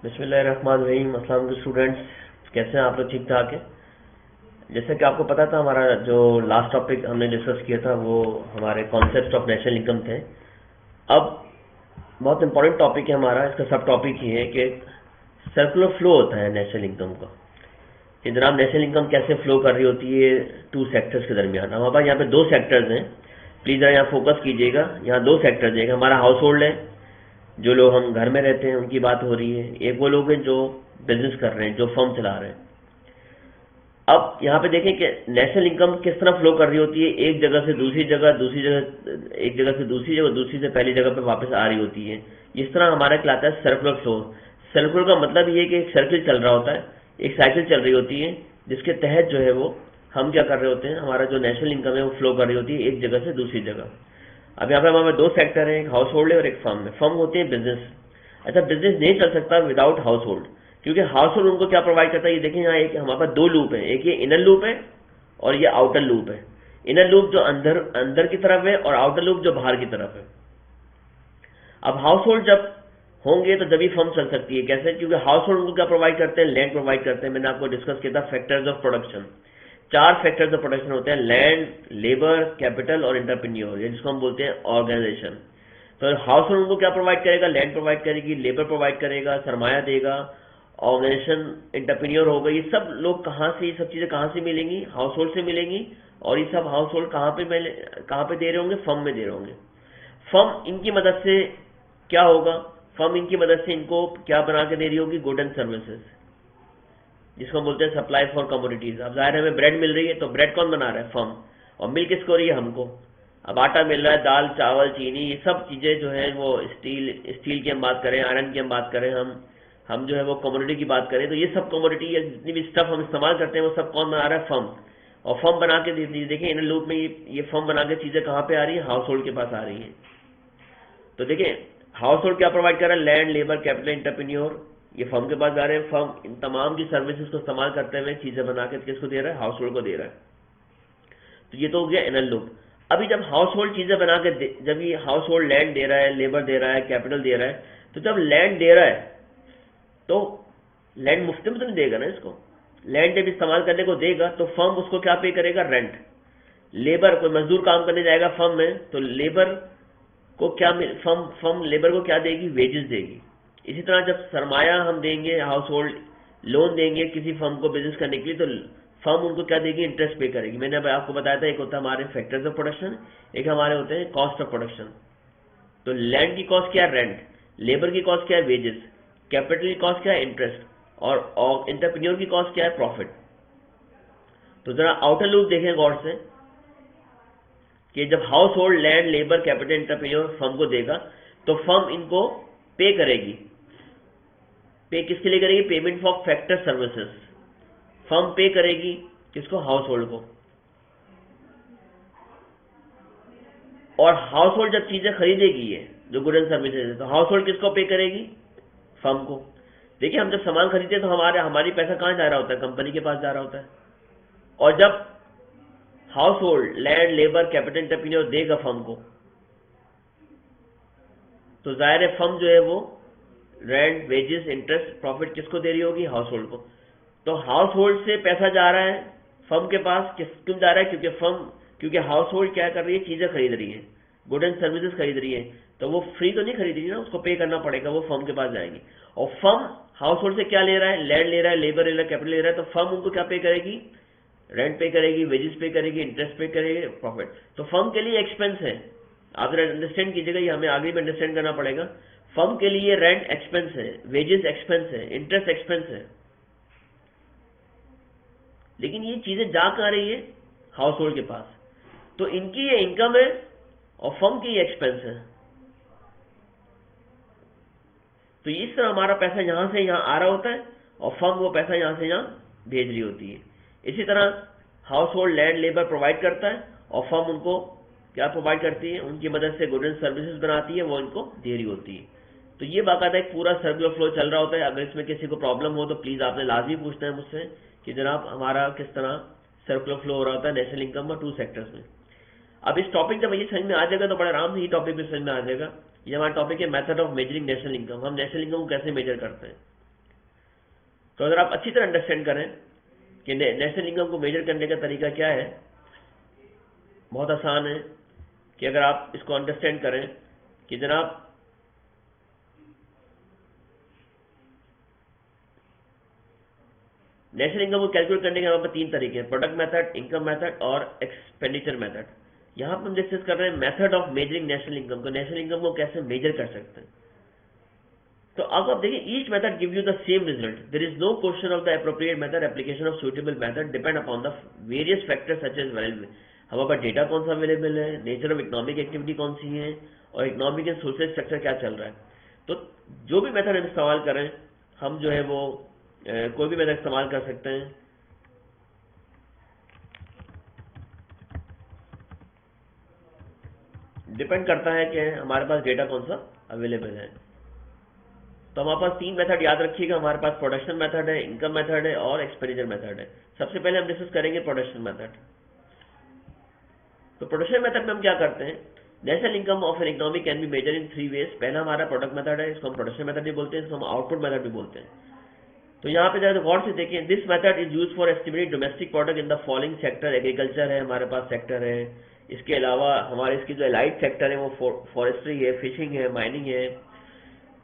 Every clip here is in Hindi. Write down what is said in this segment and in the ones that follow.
बिस्मिल्लाहिर्रहमानिर्रहीम। अस्सलाम वालेकुम स्टूडेंट्स, कैसे हैं आप लोग? ठीक ठाक है। जैसा कि आपको पता था, हमारा जो लास्ट टॉपिक हमने डिस्कस किया था वो हमारे कॉन्सेप्ट ऑफ नेशनल इनकम थे। अब बहुत इंपॉर्टेंट टॉपिक है हमारा, इसका सब टॉपिक ही है कि सर्कुलर फ्लो होता है नेशनल इनकम का, कि जनाब नेशनल इनकम कैसे फ्लो कर रही होती है टू सेक्टर्स के दरमियान। हमारे पास यहाँ पे दो सेक्टर्स हैं, प्लीज़ ज़रा यहाँ फोकस कीजिएगा। यहाँ दो सेक्टर्स हैं, हमारा हाउस होल्ड है, जो लोग हम घर में रहते हैं उनकी बात हो रही है, एक वो लोग हैं जो बिजनेस कर रहे हैं, जो फर्म चला रहे हैं। अब यहाँ पे देखें कि नेशनल इनकम किस तरह फ्लो कर रही होती है, एक जगह से दूसरी जगह, दूसरी जगह, एक जगह से दूसरी जगह, दूसरी से पहली जगह पे वापस आ रही होती है। इस तरह हमारा कहलाता है सर्कुलर फ्लो। सर्कुलर का मतलब ये है कि एक सर्किल चल रहा होता है, एक साइकिल चल रही होती है, जिसके तहत जो है वो हम क्या कर रहे होते हैं, हमारा जो नेशनल इनकम है वो फ्लो कर रही होती है एक जगह से दूसरी जगह। अब यहाँ पे हमारे दो सेक्टर हैं, एक हाउस होल्ड है और एक फर्म है। फर्म होते हैं बिजनेस। अच्छा, बिजनेस नहीं चल सकता विदाउट हाउस होल्ड, क्योंकि हाउस होल्ड उनको क्या प्रोवाइड करता है, ये देखें यहाँ एक हमारे पास दो लूप है, एक ये इनर लूप है और ये आउटर लूप है। इनर लूप जो अंदर अंदर की तरफ है और आउटर लूप जो बाहर की तरफ है। अब हाउस होल्ड जब होंगे तो जब भी फर्म चल सकती है। कैसे? क्योंकि हाउस होल्ड उनको क्या प्रोवाइड करते हैं, लैंड प्रोवाइड करते हैं। मैंने आपको डिस्कस किया था फैक्टर्स ऑफ प्रोडक्शन। चार फैक्टर्स ऑफ प्रोडक्शन होते हैं, लैंड, लेबर, कैपिटल और एंटरप्रेन्योर, जिसको हम बोलते हैं ऑर्गेनाइजेशन। तो हाउस होल्ड उनको क्या प्रोवाइड करेगा, लैंड प्रोवाइड करेगी, लेबर प्रोवाइड करेगा, सरमाया देगा, ऑर्गेनाइजेशन, एंटरप्रेन्योर होगा। ये सब लोग कहाँ से, ये सब चीजें कहाँ से मिलेंगी? हाउस होल्ड से मिलेंगी। और ये सब हाउस होल्ड कहाँ पे दे रहे होंगे? फर्म में दे रहे होंगे। फर्म इनकी मदद से क्या होगा, फर्म इनकी मदद से इनको क्या बना के दे रही होगी? गुड एंड सर्विसेज, जिसको हम बोलते हैं सप्लाई फॉर कमोडिटीज। अब जाहिर है हमें ब्रेड मिल रही है, तो ब्रेड कौन बना रहा है? फर्म। और मिल किसको रही है? हमको। अब आटा मिल रहा है, दाल, चावल, चीनी, ये सब चीजें जो है वो स्टील की हम बात करें, आयरन की हम बात करें, हम जो है वो कमोडिटी की बात करें, तो ये सब कमोडिटी या जितनी भी स्टफ हम इस्तेमाल करते हैं वो सब कौन बना रहा है? फर्म। और फर्म बना के देखिए इन लूप में ये फर्म बना के चीजें कहाँ पे आ रही है? हाउस होल्ड के पास आ रही है। तो देखिए हाउस होल्ड क्या प्रोवाइड कर रहा है? लैंड, लेबर, कैपिटल, एंटरप्रेन्योर, ये फर्म के पास जा रहे हैं। फर्म इन तमाम की सर्विसेज को इस्तेमाल करते हुए चीजें बना के किसको दे रहा है? हाउस होल्ड को दे रहा है। तो ये तो हो गया इनर लूप। अभी जब हाउस होल्ड चीजें बना के जब ये हाउस होल्ड लैंड दे रहा है, लेबर दे रहा है, कैपिटल दे रहा है, तो जब लैंड दे रहा है तो लैंड मुफ्त में तो नहीं देगा ना इसको। लैंड जब इस्तेमाल करने को देगा तो फर्म उसको क्या पे करेगा? रेंट। लेबर, कोई मजदूर काम करने जाएगा फर्म में, तो लेबर को क्या फर्म लेबर को क्या देगी? वेजेस देगी। इसी तरह जब सरमाया हम देंगे, हाउस होल्ड लोन देंगे किसी फर्म को बिजनेस करने के लिए, तो फर्म उनको क्या देगी? इंटरेस्ट पे करेगी। मैंने अब आपको बताया था, एक होता है हमारे फैक्टर्स ऑफ प्रोडक्शन, एक हमारे होते हैं कॉस्ट ऑफ प्रोडक्शन। तो लैंड की कॉस्ट क्या है? रेंट। लेबर की कॉस्ट क्या है? वेजेस। कैपिटल की कॉस्ट क्या है? इंटरेस्ट। और एंटरप्रेन्योर की कॉस्ट क्या है? प्रॉफिट। तो जरा आउटर लूप देखें गौर से, कि जब house hold land, labour, capital, entrepreneur firm को देगा तो फर्म इनको पे करेगी। पे किसके लिए करेगी? Payment for factor services. Firm पे करेगी किसको? हाउस होल्ड को। और हाउस होल्ड जब चीजें खरीदेगी है जो गुड एंड सर्विसेज है, तो हाउस होल्ड किसको पे करेगी? फर्म को। देखिए हम जब सामान खरीदते हैं तो हमारी पैसा कहां जा रहा होता है? कंपनी के पास जा रहा होता है। और जब house hold land, labour, capital, entrepreneur देगा फर्म को, तो जाहिर है फर्म जो है वो रेंट, वेजेस, इंटरेस्ट, प्रॉफिट किसको दे रही होगी? हाउस होल्ड को। तो हाउस होल्ड से पैसा जा रहा है फर्म के पास, क्यों जा रहा है? क्योंकि हाउस होल्ड क्या कर रही है? चीजें खरीद रही है, गुड एंड सर्विसेज खरीद रही है, तो वो फ्री तो नहीं खरीद रही ना, उसको पे करना पड़ेगा, वो फर्म के पास जाएंगी। और फर्म हाउस होल्ड से क्या ले रहा है? लैंड ले रहा है, लेबर ले रहा है, कैपिटल ले रहा है, तो फर्म उनको क्या पे करेगी? रेंट पे करेगी, वेजेस पे करेगी, इंटरेस्ट पे करेगी, प्रॉफिट। तो फर्म के लिए एक्सपेंस है। आप जरा अंडरस्टैंड कीजिएगा, ये हमें आगे भी अंडरस्टैंड करना पड़ेगा। फर्म के लिए रेंट एक्सपेंस है, वेजेस एक्सपेंस है, इंटरेस्ट एक्सपेंस है। लेकिन ये चीजें जा कहां रही है? हाउस होल्ड के पास। तो इनकी ये इनकम है और फर्म की ये एक्सपेंस है। तो इस तरह हमारा पैसा यहां से यहां आ रहा होता है और फर्म वो पैसा यहां से यहां भेज रही होती है। इसी तरह house hold land, labour provide करता है और फर्म उनको क्या प्रोवाइड करती है? उनकी मदद से गुड एंड सर्विसेज बनाती है, वो इनको दे रही होती है। तो ये बाकायदा एक पूरा सर्कुलर फ्लो चल रहा होता है। अगर इसमें किसी को प्रॉब्लम हो तो प्लीज आपने लाजमी पूछना है मुझसे कि जनाब हमारा किस तरह सर्कुलर फ्लो हो रहा होता है नेशनल इनकम में टू सेक्टर्स में। अब इस टॉपिक जब ये समझ में आ जाएगा तो बड़े आराम से ये टॉपिक भी समझ में आ जाएगा। ये हमारा टॉपिक है method of measuring national income. हम नेशनल इनकम को कैसे मेजर करते हैं, तो अगर आप अच्छी तरह अंडरस्टैंड करें कि नेशनल इनकम को मेजर करने का तरीका क्या है, बहुत आसान है कि अगर आप इसको अंडरस्टैंड करें कि जनाब नेशनल इनकम को कैलकुलेट करने के हमारे पास 3 तरीके हैं, प्रोडक्ट मेथड, इनकम मेथड और एक्सपेंडिचर मेथड। यहां पर हम डिस्कस कर रहे हैं method of measuring national income को, नेशनल इनकम को कैसे मेजर कर सकते हैं। तो अब आप देखिए, each method give you the same result, there is no question of the appropriate method, application of suitable method depend upon the various factors such as available. हमारे पास डेटा कौन सा अवेलेबल है, नेचर ऑफ इकोनॉमिक एक्टिविटी कौन सी है, और इकोनॉमिक एंड सोशल स्ट्रक्चर क्या चल रहा है। तो जो भी मेथड हम इस्तेमाल करें, हम जो है वो कोई भी मेथड इस्तेमाल कर सकते हैं। डिपेंड करता है कि हमारे पास डेटा कौन सा अवेलेबल है। तो हमारे पास 3 मेथड याद रखिएगा, हमारे पास प्रोडक्शन मेथड है, इनकम मेथड है और एक्सपेंडिचर मेथड है। सबसे पहले हम डिस्कस करेंगे प्रोडक्शन मेथड। तो प्रोडक्शन मेथड में हम क्या करते हैं, national income of an economy can be measure in 3 ways. पहला हमारा प्रोडक्ट मेथड है, इसको हम प्रोडक्शन मेथड भी बोलते हैं, इसको हम आउटपुट मेथड भी बोलते हैं। तो यहाँ पे जाकर गौर से देखें, this method is use for estimate domestic product in the following sector. Agriculture है हमारे पास सेक्टर है, इसके अलावा हमारे इसकी जो एलाइड सेक्टर है वो फॉरेस्ट्री है, फिशिंग है, माइनिंग है,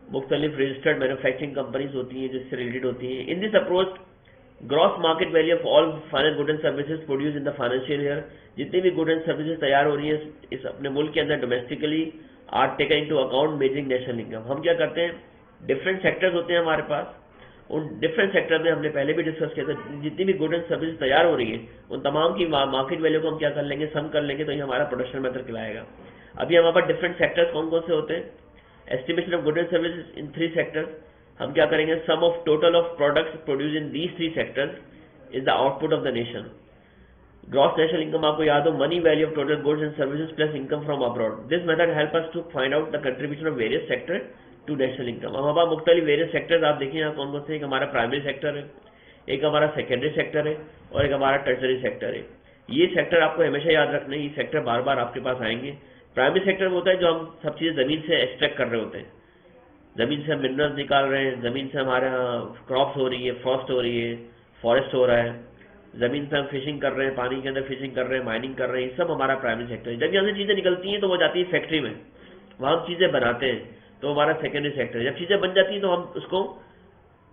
मुख्तलिफ रजिस्टर्ड मैन्युफैक्चरिंग कंपनीज होती हैं जिससे रिलेटेड होती हैं। In this approach gross market value of all final good and services produce in the financial year, जितनी भी गुड एंड सर्विसेज तैयार हो रही है इस अपने मुल्क के अंदर domestically are taken into account measuring national income. हम क्या करते हैं, डिफरेंट सेक्टर्स होते हैं हमारे पास, उन डिफरेंट सेक्टर में हमने पहले भी डिस्कस किया था, जितनी भी गुड एंड सर्विस तैयार हो रही है उन तमाम की मार्केट वैल्यू को हम क्या कर लेंगे, सम कर लेंगे, तो ये हमारा प्रोडक्शन मेथड कहलाएगा। अभी हमारे पास डिफरेंट सेक्टर्स कौन कौन से होते हैं, estimation of good and service in 3 sectors. हम क्या करेंगे, sum of total of products produce in these 3 sectors is the output of the nation. Gross national income आपको याद हो, money value of total goods and services plus income from abroad. This method help us to find out the contribution of various sector to national income. हमारे पास मुख्तलिफ वेरियस सेक्टर्स आप देखिए यहाँ कौन कौन से, एक हमारा प्राइमरी सेक्टर है, एक हमारा सेकेंडरी सेक्टर है और एक हमारा टर्सरी सेक्टर है। ये सेक्टर आपको हमेशा याद रखना है, ये सेक्टर बार बार आपके पास आएंगे। प्राइमरी सेक्टर होता है जो हम सब चीज़ें ज़मीन से एक्सट्रैक्ट कर रहे होते हैं, ज़मीन से हम मिनरल्स निकाल रहे हैं, ज़मीन से हमारे यहाँ क्रॉप्स हो रही है, फ्रॉस्ट हो रही है, फॉरेस्ट हो रहा है, ज़मीन से हम फिशिंग कर रहे हैं, पानी के अंदर फिशिंग कर रहे हैं, माइनिंग कर रहे हैं, ये सब हमारा प्राइमरी सेक्टर है। जब यहाँ से चीज़ें निकलती हैं तो वो जाती है फैक्ट्री में, वहाँ हम चीज़ें बनाते हैं, तो हमारा सेकेंडरी सेक्टर है। जब चीज़ें बन जाती हैं तो हम उसको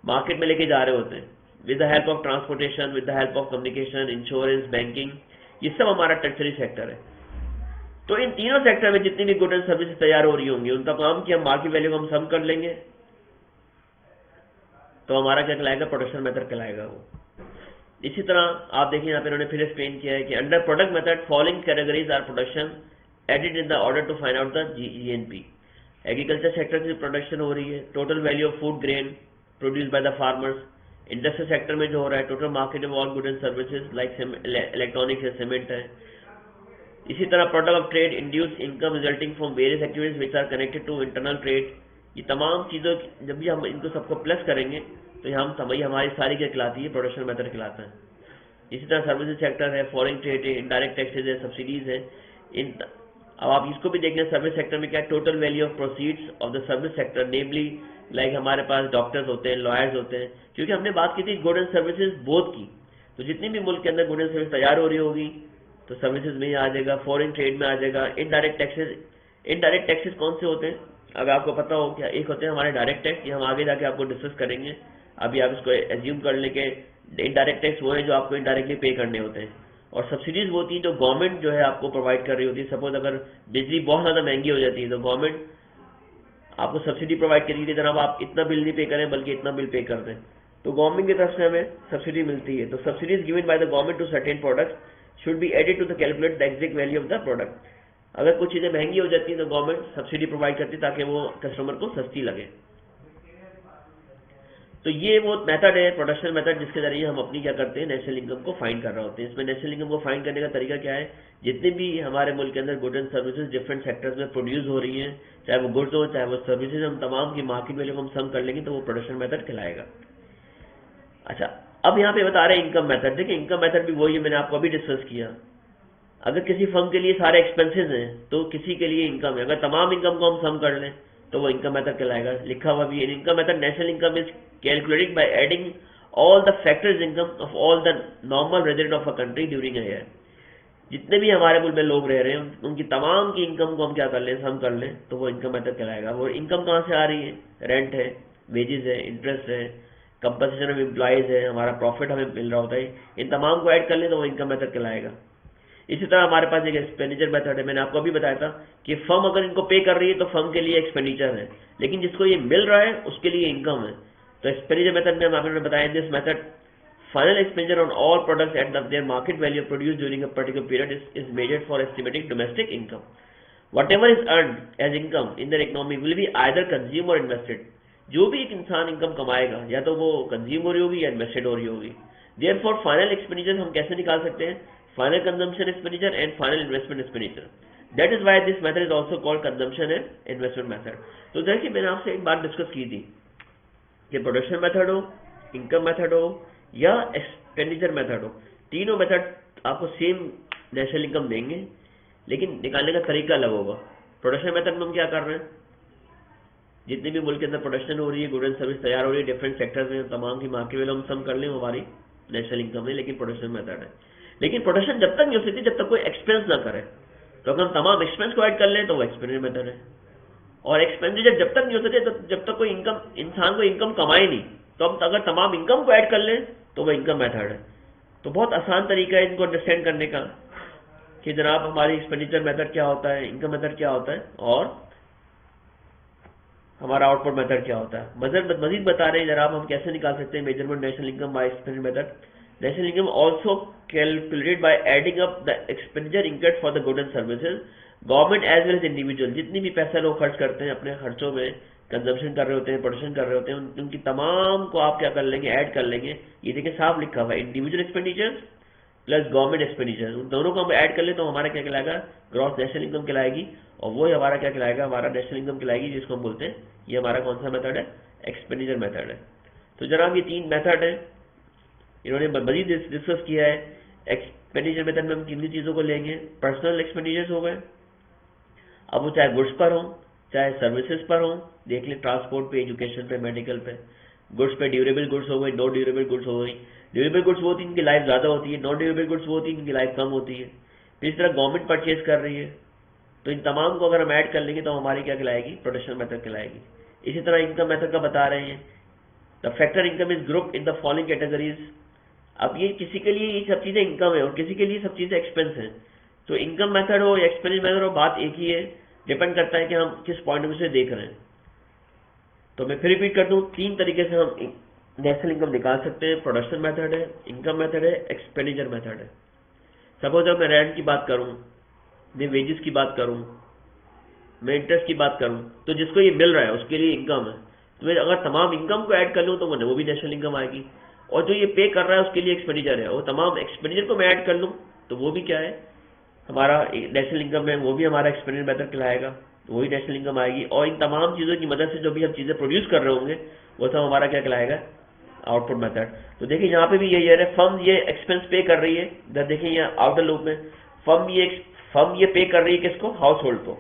मार्केट में लेके जा रहे होते हैं with the help of transportation, with the help of communication, insurance, banking, ये सब हमारा टर्सरी सेक्टर है। तो इन तीनों सेक्टर में जितनी भी गुड एंड सर्विसेज तैयार हो रही होंगी उन तमाम की हम मार्केट वैल्यू को हम सम कर लेंगे, तो हमारा क्या कहलाएगा, प्रोडक्शन मेथड कहलाएगा वो। इसी तरह आप देखिए यहाँ पे उन्होंने फिर एक्सप्लेन किया है कि under product method following categories are production added in the order to find out the GNP. Agriculture sector की प्रोडक्शन हो रही है, total value of food grain produce by the farmers. Industrial sector में जो हो रहा है, total market of all good and services like electronics है, सीमेंट है। इसी तरह product of trade induce income resulting from various activities which are connected to internal trade. ये तमाम चीज़ों जब भी हम इनको सबको प्लस करेंगे तो हम समझिए हमारी सारी क्या कहलाती है, प्रोडक्शन मेथड कहलाता है। इसी तरह सर्विसेज सेक्टर है, फॉरेन ट्रेड है, इनडायरेक्ट टैक्सेज है, सब्सिडीज है। अब आप इसको भी देखें, सर्विस सेक्टर में क्या, total value of proceeds of the service sector, namely like हमारे पास डॉक्टर्स होते हैं, लॉयर्स होते हैं, क्योंकि हमने बात की थी गुड एंड सर्विसेज बोथ की। तो जितनी भी मुल्क के अंदर गुड एंड सर्विस तैयार हो रही होगी तो सर्विसेज में ही आ जाएगा, फॉरेन ट्रेड में आ जाएगा। इनडायरेक्ट टैक्सेस कौन से होते हैं, अगर आपको पता हो क्या, एक होते हैं हमारे डायरेक्ट टैक्स, ये हम आगे जाके आपको डिस्कस करेंगे। अभी आप इसको एज्यूम कर लें कि इनडायरेक्ट टैक्स वो है जो आपको इनडायरेक्टली पे करने होते हैं, और सब्सिडीज वो होती है जो गवर्नमेंट जो है आपको प्रोवाइड कर रही होती है। सपोज अगर बिजली बहुत ज़्यादा महंगी हो जाती है तो गवर्नमेंट आपको सब्सिडी प्रोवाइड करेगी कि जनाब आप इतना बिल नहीं पे करें बल्कि इतना बिल पे कर दें, तो गवर्नमेंट की तरफ से हमें सब्सिडी मिलती है। तो subsidies given by the government to certain products should be added to the calculate the exact value of the product. अगर कुछ चीज़ें महंगी हो जाती हैं तो गवर्नमेंट सब्सिडी प्रोवाइड करती है ताकि वो कस्टमर को सस्ती लगे। तो ये वो मेथड है, प्रोडक्शन मेथड, जिसके जरिए हम अपनी क्या करते हैं, नेशनल इनकम को फाइंड कर रहे होते हैं। इसमें नेशनल इनकम को फाइंड करने का तरीका क्या है, जितने भी हमारे मुल्क के अंदर good and services different sectors में प्रोड्यूस हो रही हैं, चाहे वो गुड्स हो चाहे वो सर्विसेज, हम तमाम की मार्केट वैल्यू को हम सम कर लेंगे तो वो प्रोडक्शन मेथड कहलाएगा। अच्छा, अब यहाँ पे बता रहे हैं इनकम मेथड। देखिए इनकम मेथड भी वही मैंने आपको अभी डिस्कस किया। अगर किसी फर्म के लिए सारे एक्सपेंसेस हैं तो किसी के लिए इनकम है, अगर तमाम इनकम को हम सम कर लें तो वो इनकम मेथड कहलाएगा। लिखा हुआ भी है, income method national income is calculated by adding all the factors income of all the normal resident of a country during a year. जितने भी हमारे मुल्क में लोग रह रहे हैं उनकी तमाम की इनकम को हम क्या कर लें, सम कर लें, तो वो इनकम मेथड कहलाएगा। वो इनकम कहाँ से आ रही है, रेंट है, वेजेस है, इंटरेस्ट है, कंपनसेशन ऑफ एम्प्लॉइज है, हमारा प्रॉफिट हमें मिल रहा होता है, इन तमाम को ऐड कर लें तो वो इनकम मेथड कहलाएगा। इसी तरह हमारे पास एक एक्सपेंडिचर मेथड है। मैंने आपको अभी बताया था कि फर्म अगर इनको पे कर रही है तो फर्म के लिए एक्सपेंडिचर है, लेकिन जिसको ये मिल रहा है उसके लिए इनकम है। तो एक्सपेंडिचर मेथड में आपने बताया, this method final expenditure on all products at their market value produce during a particular period is measured for estimating domestic income. Whatever is earned as income in their economy will be either consumed or invested। जो भी एक इंसान इनकम कमाएगा या तो वो कंज्यूम हो रही होगी या इन्वेस्टेड हो रही होगी। Therefore फाइनल एक्सपेंडिचर हम कैसे निकाल सकते हैं, final consumption expenditure and final investment expenditure. That is why this method is also called consumption and investment method. तो देखिए मैंने आपसे एक बात डिस्कस की थी कि प्रोडक्शन मेथड हो, इनकम मेथड हो या एक्सपेंडिचर मेथड हो, तीनों मेथड आपको सेम नेशनल इनकम देंगे, लेकिन निकालने का तरीका अलग होगा। प्रोडक्शन मेथड में हम क्या कर रहे हैं, जितने भी मुल्क के अंदर प्रोडक्शन हो रही है, गुड एंड सर्विस तैयार हो रही है डिफरेंट सेक्टर्स में, तमाम की मार्केट वैल्यू हम सम कर लें हमारी नेशनल इनकम है, लेकिन प्रोडक्शन मेथड है। लेकिन प्रोडक्शन जब तक नहीं हो सकती जब तक कोई एक्सपेंस ना करे। तो अगर हम तमाम एक्सपेंस को ऐड कर लें तो वो एक्सपेंडिचर मेथड है। और एक्सपेंडिचर जब तक नहीं हो सके जब तक कोई इनकम, इंसान को इनकम कमाए नहीं, तो हम अगर तमाम इनकम को ऐड कर लें तो वो इनकम मेथड है। तो बहुत आसान तरीका है इनको अंडरस्टैंड करने का कि जनाब हमारी एक्सपेंडिचर मेथड क्या होता है, इनकम मेथड क्या होता है और हमारा आउटपुट मेथड क्या होता है। मजीद बता रहे हैं जनाब हम कैसे निकाल सकते हैं measurement national income by expenditure method. National income also calculated by adding up the expenditure incurred for the good and services government as well as individual. जितनी भी पैसा लोग खर्च करते हैं अपने खर्चों में, कंजम्पशन कर रहे होते हैं, प्रोडक्शन कर रहे होते हैं, उनकी तमाम को आप क्या कर लेंगे, ऐड कर लेंगे। ये देखिए साफ लिखा हुआ है, individual expenditure plus government expenditure, उन दोनों को हम ऐड कर ले तो हमारा क्या कहलाएगा, ग्रॉस नेशनल इनकम कहलाएगी। और वो हमारा क्या कहलाएगा, हमारा नेशनल इनकम कहलाएगी, जिसको हम बोलते हैं ये हमारा कौन सा मेथड है, एक्सपेंडिचर मेथड है। तो जनाब ये तीन मेथड है, इन्होंने मजीद डिस्कस किया है। एक्सपेंडिचर मेथड में हम किन चीज़ों को लेंगे, पर्सनल एक्सपेंडिचर्स हो गए, अब वो चाहे गुड्स पर हो चाहे सर्विसेज पर हो, देख ले ट्रांसपोर्ट पे, एजुकेशन पे, मेडिकल पे। गुड्स पे ड्यूरेबल गुड्स हो गई, नॉन ड्यूरेबल गुड्स हो गई। ड्यूरेबल गुड्स वो होती है इनकी लाइफ ज़्यादा होती है, नॉन ड्यूरेबल गुड्स वो होती है इनकी लाइफ कम होती है। फिर इस तरह गवर्नमेंट परचेज कर रही है, तो इन तमाम को अगर हम ऐड कर लेंगे तो हमारी क्या कहलाएगी, प्रोडक्शन मेथड कहलाएगी। इसी तरह इनकम मेथड का बता रहे हैं, the factor income is group in the following categories. अब ये किसी के लिए ये सब चीज़ें इनकम है और किसी के लिए सब चीज़ें एक्सपेंस है। तो इनकम मेथड हो या एक्सपेंडिचर मेथड हो, बात एक ही है, डिपेंड करता है कि हम किस पॉइंट ऑफ व्यू से देख रहे हैं। तो मैं फिर रिपीट कर दूं, तीन तरीके से हम नेशनल इनकम निकाल सकते हैं, प्रोडक्शन मेथड है, इनकम मेथड है, एक्सपेंडिचर मेथड है। सपोज अगर मैं रेंट की बात करूं, मैं वेजेस की बात करूं, मैं इंटरेस्ट की बात करूं, तो जिसको ये मिल रहा है उसके लिए इनकम है। तो मैं अगर तमाम इनकम को ऐड कर लूं तो वो भी नेशनल इनकम आएगी। और जो ये पे कर रहा है उसके लिए एक्सपेंडिचर है, वो तमाम एक्सपेंडिचर को मैं ऐड कर लूं तो वो भी क्या है, हमारा नेशनल इनकम है, वो भी हमारा एक्सपेंडिचर मेथड कहलाएगा, वही नेशनल इनकम आएगी। और इन तमाम चीज़ों की मदद से जो भी हम चीज़ें प्रोड्यूस कर रहे होंगे वो सब हमारा क्या कहलाएगा, आउटपुट मेथड। तो देखिए यहाँ पे भी यही है, फर्म ये एक्सपेंस पे कर रही है, इधर देखिए यहाँ आउटर लूप में फर्म ये पे कर रही है किसको, हाउस होल्ड को।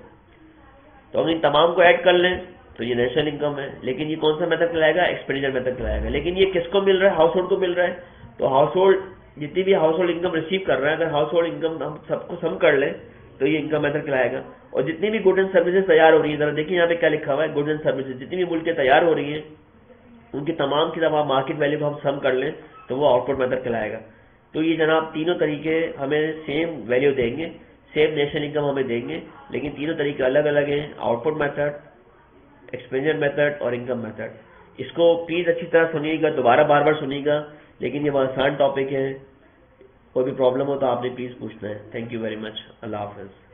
तो हम इन तमाम को ऐड कर लें तो ये नेशनल इनकम है, लेकिन ये कौन सा मेथड कहलाएगा, एक्सपेंडिचर मेथड कहलाएगा। लेकिन ये किसको मिल रहा है, हाउस होल्ड को मिल रहा है। तो हाउस होल्ड जितनी भी हाउस होल्ड इनकम रिसीव कर रहा है, अगर हाउस होल्ड इनकम हम सबको सम कर लें तो ये इनकम मेथड कहलाएगा। और जितनी भी गुड एंड सर्विसेज तैयार हो रही है, जरा देखिए यहाँ पे क्या लिखा हुआ है, गुड एंड सर्विसेज जितनी भी मुल्क तैयार हो रही है उनकी तमाम की तमाम मार्केट वैल्यू को हम सम कर लें तो वो आउटपुट मेथड कहलाएगा। तो ये जनाब तीनों तरीके हमें सेम वैल्यू देंगे, सेम नेशनल इनकम हमें देंगे, लेकिन तीनों तरीके अलग अलग हैं, आउटपुट मेथड, एक्सपेंडिचर मेथड और इनकम मेथड। इसको प्लीज़ अच्छी तरह सुनिएगा, दोबारा बार बार सुनिएगा, लेकिन ये बहुत आसान टॉपिक है। कोई भी प्रॉब्लम हो तो आपने प्लीज़ पूछना है। थैंक यू वेरी मच, अल्लाह हाफ़िज़।